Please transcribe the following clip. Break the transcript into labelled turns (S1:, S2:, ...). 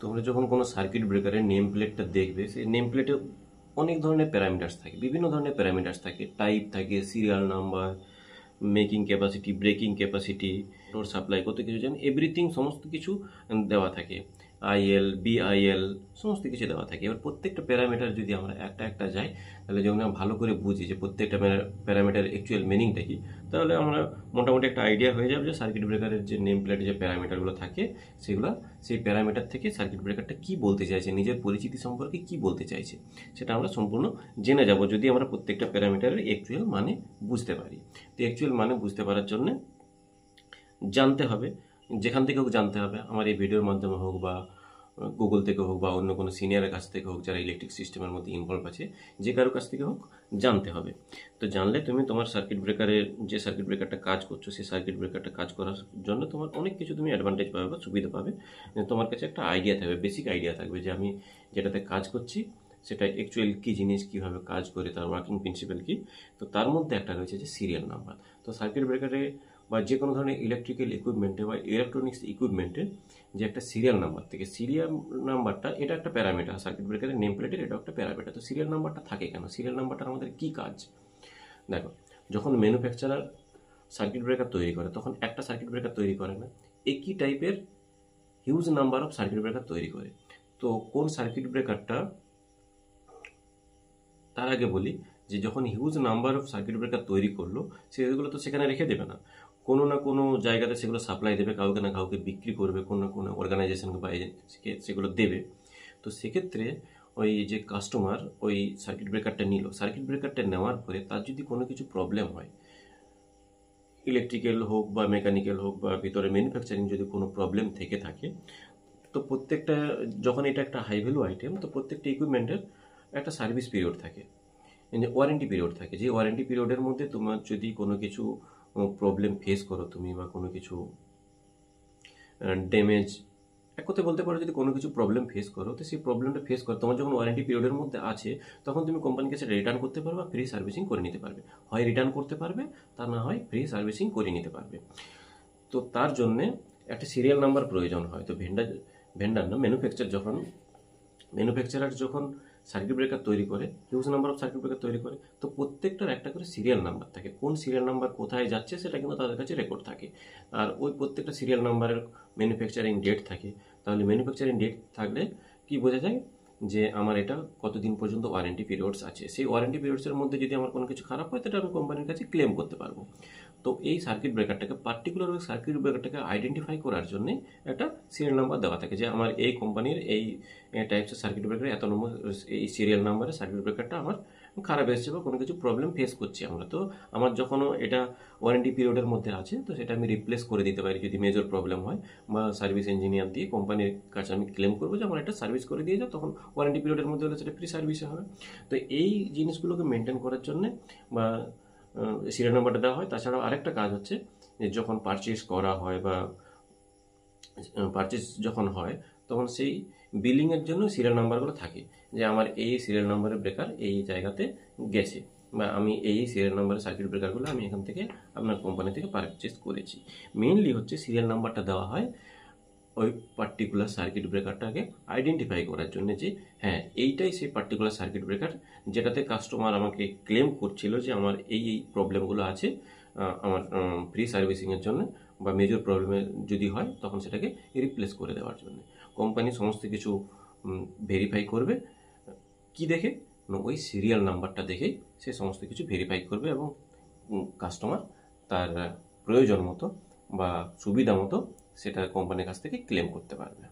S1: তোমরা যখন কোনো সার্কিট ব্রেকারের নেম প্লেটটা দেখবে, সেই নেম প্লেটে অনেক ধরনের প্যারামিটার্স থাকে, বিভিন্ন ধরনের প্যারামিটার্স থাকে, টাইপ থাকে, serial number, making capacity, breaking capacity, load supply, কত কিছু যেন এভরিথিং, সমস্ত কিছু দেওয়া থাকে, আইএল, বিআইএল, সমস্ত কিছু দেওয়া থাকে। এবার প্রত্যেকটা প্যারামিটার যদি আমরা একটা একটা যাই, তাহলে যখন আমরা ভালো করে বুঝি যে প্রত্যেকটা প্যারামিটার অ্যাকচুয়াল মিনিংটা কি, তাহলে আমরা মোটামুটি একটা আইডিয়া হয়ে যাবে যে সার্কিট ব্রেকারের যে নেম প্লেটে যে প্যারামিটারগুলো থাকে, সেগুলো সেই প্যারামিটার থেকে সার্কিট ব্রেকারটা কি বলতে চাইছে, নিজের পরিচিতি সম্পর্কে কি বলতে চাইছে, সেটা আমরা সম্পূর্ণ জেনে যাব যদি আমরা প্রত্যেকটা প্যারামিটারের অ্যাকচুয়াল মানে বুঝতে পারি। তো অ্যাকচুয়াল মানে বুঝতে পারার জন্য জানতে হবে, যেখান থেকে হোক জানতে হবে, আমার এই ভিডিওর মাধ্যমে হোক বা গুগল থেকে হোক বা অন্য কোনো সিনিয়রের কাছ থেকে হোক, যারা ইলেকট্রিক সিস্টেমের মধ্যে ইনভলভ আছে, যে কারোর কাছ থেকে হোক জানতে হবে। তো জানলে তুমি তোমার সার্কিট ব্রেকারের যে সার্কিট ব্রেকারটা কাজ করছো, সেই সার্কিট ব্রেকারটা কাজ করার জন্য তোমার অনেক কিছু তুমি অ্যাডভান্টেজ পাবে বা সুবিধা পাবে। তোমার কাছে একটা আইডিয়া থাকবে, বেসিক আইডিয়া থাকবে যে আমি যেটাতে কাজ করছি সেটা অ্যাকচুয়াল কী জিনিস, কীভাবে কাজ করে, তার ওয়ার্কিং প্রিন্সিপাল কী। তো তার মধ্যে একটা রয়েছে যে সিরিয়াল নাম্বার। তো সার্কিট ব্রেকারে বা যে কোনো ধরনের ইলেকট্রিক্যাল ইকুইপমেন্টে বা ইলেকট্রনিক্স ইকুইপমেন্টে যে একটা সিরিয়াল নাম্বার থেকে, সিরিয়াল নাম্বারটা এটা একটা প্যারামিটার, সার্কিট ব্রেকারের নেম প্লেটের এটা একটা প্যারামিটার। তো সিরিয়াল নাম্বারটা থাকে কেন, সিরিয়াল নাম্বারটার আমাদের কী কাজ? দেখো, যখন ম্যানুফ্যাকচারার সার্কিট ব্রেকার তৈরি করে, তখন একটা সার্কিট ব্রেকার তৈরি করে না, একই টাইপের huge number of circuit breaker তৈরি করে। তো কোন সার্কিট ব্রেকারটা, তার আগে বলি যে যখন huge number of circuit breaker তৈরি করলো, সেগুলো তো সেখানে রেখে দেবে না, কোনো না কোনো জায়গাতে সেগুলো সাপ্লাই দেবে, কাউকে না কাউকে বিক্রি করবে, কোনো না কোনো অর্গানাইজেশনকে বা এজেন্সিকে সেগুলো দেবে। তো সেক্ষেত্রে ওই যে কাস্টমার ওই সার্কিট ব্রেকারটা নিল, সার্কিট ব্রেকারটা নেওয়ার পরে তার যদি কোনো কিছু প্রবলেম হয়, ইলেকট্রিক্যাল হোক বা মেকানিক্যাল হোক বা ভিতরে ম্যানুফ্যাকচারিং যদি কোনো প্রবলেম থেকে থাকে, তো প্রত্যেকটা, যখন এটা একটা হাই ভ্যালু আইটেম, তো প্রত্যেকটা ইকুইপমেন্টের একটা সার্ভিস পিরিয়ড থাকে, ওয়ারেন্টি পিরিয়ড থাকে। যে ওয়ারেন্টি পিরিয়ডের মধ্যে তোমার যদি কোনো কিছু প্রবলেম ফেস করো তুমি, বা কোনো কিছু ড্যামেজ, এক কথায় বলতে পারো যদি কোনো কিছু প্রবলেম ফেস করো, তো সেই প্রবলেমটা ফেস করো, তোমার যখন ওয়ারেন্টি পিরিয়ডের মধ্যে আছে, তখন তুমি কোম্পানির কাছে রিটার্ন করতে পারবে বা ফ্রি সার্ভিসিং করে নিতে পারবে। হয় রিটার্ন করতে পারবে, তা না হয় ফ্রি সার্ভিসিং করে নিতে পারবে। তো তার জন্যে একটা সিরিয়াল নাম্বার প্রয়োজন হয়। তো ভেন্ডার না, ম্যানুফ্যাকচারার যখন সার্কিট ব্রেকার তৈরি করে, huge number of circuit breaker তৈরি করে, তো প্রত্যেকটার একটা করে সিরিয়াল নাম্বার থাকে। কোন সিরিয়াল নাম্বার কোথায় যাচ্ছে সেটা কিন্তু তাদের কাছে রেকর্ড থাকে। আর ওই প্রত্যেকটা সিরিয়াল নাম্বারের ম্যানুফ্যাকচারিং ডেট থাকে। তাহলে ম্যানুফ্যাকচারিং ডেট থাকলে কি বোঝা যায় যে আমার এটা কতদিন পর্যন্ত ওয়ারেন্টি পিরিয়ডস আছে। সেই ওয়ারেন্টি পিরিয়ডসের মধ্যে যদি আমার কোনো কিছু খারাপ হয়, তাহলে আমি কোম্পানির কাছে ক্লেম করতে পারবো। তো এই সার্কিট ব্রেকারটাকে, পার্টিকুলার ওই সার্কিট ব্রেকারটাকে আইডেন্টিফাই করার জন্য একটা সিরিয়াল নাম্বার দেওয়া থাকে, যে আমার এই কোম্পানির এই টাইপসের সার্কিট ব্রেকার এত নম্বর, এই সিরিয়াল নাম্বারে সার্কিট ব্রেকারটা আমার খারাপ এসেছে বা কোনো কিছু প্রবলেম ফেস করছি আমরা। তো আমার যখনও এটা ওয়ারেন্টি পিরিয়ডের মধ্যে আছে, তো সেটা আমি রিপ্লেস করে দিতে পারি যদি মেজর প্রবলেম হয়, বা সার্ভিস ইঞ্জিনিয়ার দিয়ে কোম্পানির কাছে আমি ক্লেম করবো যে আমার এটা সার্ভিস করে দিয়ে যাও, তখন ওয়ারেন্টি পিরিয়ডের মধ্যে হলে সেটা ফ্রি সার্ভিসে হবে। তো এই জিনিসগুলোকে মেনটেন করার জন্যে বা সিরিয়াল নাম্বারটা দেওয়া হয়। তাছাড়াও আরেকটা কাজ হচ্ছে যে যখন পারচেস করা হয় বা পারচেস যখন হয়, তখন সেই বিলিংয়ের জন্য সিরিয়াল নাম্বারগুলো থাকে, যে আমার এই সিরিয়াল নাম্বারের ব্রেকার এই জায়গাতে গেছে, বা আমি এই সিরিয়াল নাম্বারের সার্কিট ব্রেকারগুলো আমি এখান থেকে আপনার কোম্পানি থেকে পারচেস করেছি। মেইনলি হচ্ছে সিরিয়াল নাম্বারটা দেওয়া হয় ওই পার্টিকুলার সার্কিট ব্রেকারটাকে আইডেন্টিফাই করার জন্য, যে হ্যাঁ এইটাই সেই পার্টিকুলার সার্কিট ব্রেকার যেটাতে কাস্টমার আমাকে ক্লেম করছিল যে আমার এই এই প্রবলেমগুলো আছে, আমার ফ্রি সার্ভিসিংয়ের জন্য বা মেজর প্রবলেমে যদি হয় তখন সেটাকে রিপ্লেস করে দেওয়ার জন্য। কোম্পানি সমস্ত কিছু ভেরিফাই করবে কি দেখে না, ওই সিরিয়াল নাম্বারটা দেখেই সে সমস্ত কিছু ভেরিফাই করবে, এবং কাস্টমার তার প্রয়োজন মতো বা সুবিধা মতো সেটা কোম্পানির কাছ থেকে ক্লেম করতে পারবে।